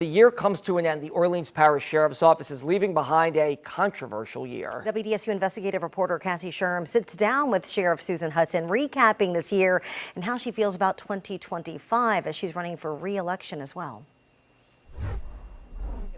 The year comes to an end. The Orleans Parish Sheriff's Office is leaving behind a controversial year. WDSU investigative reporter Cassie Sherm sits down with Sheriff Susan Hudson, recapping this year and how she feels about 2025 as she's running for re-election as well.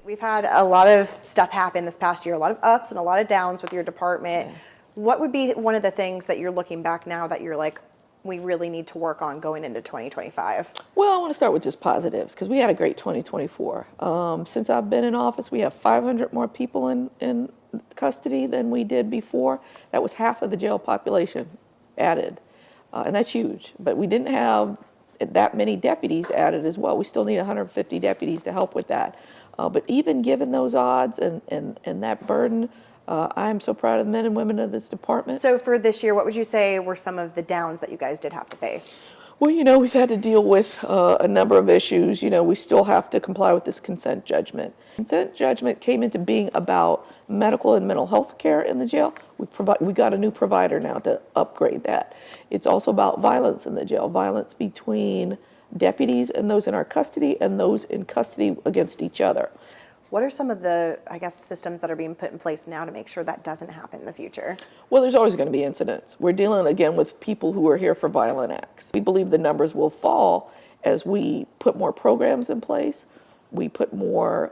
We've had a lot of stuff happen this past year, a lot of ups and a lot of downs with your department. Yeah. What would be one of the things that you're looking back now that you're like, we really need to work on going into 2025? Well, I want to start with just positives because we had a great 2024. Since I've been in office, we have 500 more people in custody than we did before. That was half of the jail population added, and that's huge. But we didn't have that many deputies added as well. We still need 150 deputies to help with that. But even given those odds and that burden, I'm so proud of the men and women of this department. So for this year, what would you say were some of the downs that you guys did have to face? Well, we've had to deal with a number of issues. We still have to comply with this consent judgment. Consent judgment came into being about medical and mental health care in the jail. We got a new provider now to upgrade that. It's also about violence in the jail, violence between deputies and those in our custody and those in custody against each other. What are some of the, systems that are being put in place now to make sure that doesn't happen in the future? Well, there's always going to be incidents. We're dealing again with people who are here for violent acts. We believe the numbers will fall as we put more programs in place, we put more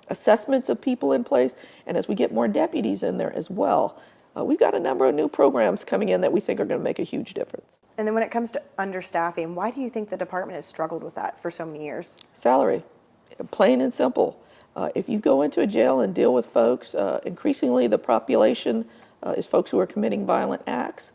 assessments of people in place, and as we get more deputies in there as well. We've got a number of new programs coming in that we think are going to make a huge difference. And then when it comes to understaffing, why do you think the department has struggled with that for so many years? Salary, plain and simple. If you go into a jail and deal with folks, increasingly the population is folks who are committing violent acts,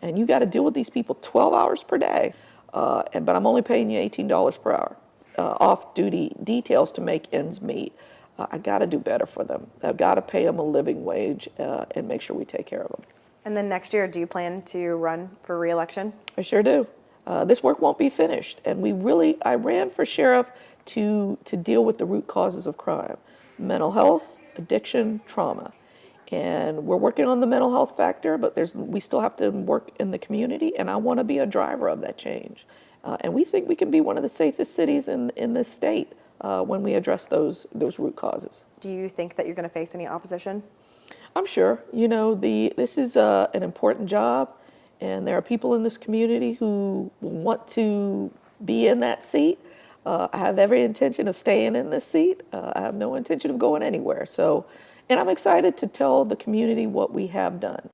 and you got to deal with these people 12 hours per day, but I'm only paying you $18 per hour, off-duty details to make ends meet. I got to do better for them. I've got to pay them a living wage and make sure we take care of them. And then next year, do you plan to run for re-election? I sure do. This work won't be finished, and I ran for sheriff to deal with the root causes of crime: mental health, addiction, trauma. And we're working on the mental health factor, but we still have to work in the community, and I want to be a driver of that change. And we think we can be one of the safest cities in this state when we address those root causes. Do you think that you're going to face any opposition? I'm sure. This is an important job, and there are people in this community who want to be in that seat. I have every intention of staying in this seat. I have no intention of going anywhere. And I'm excited to tell the community what we have done.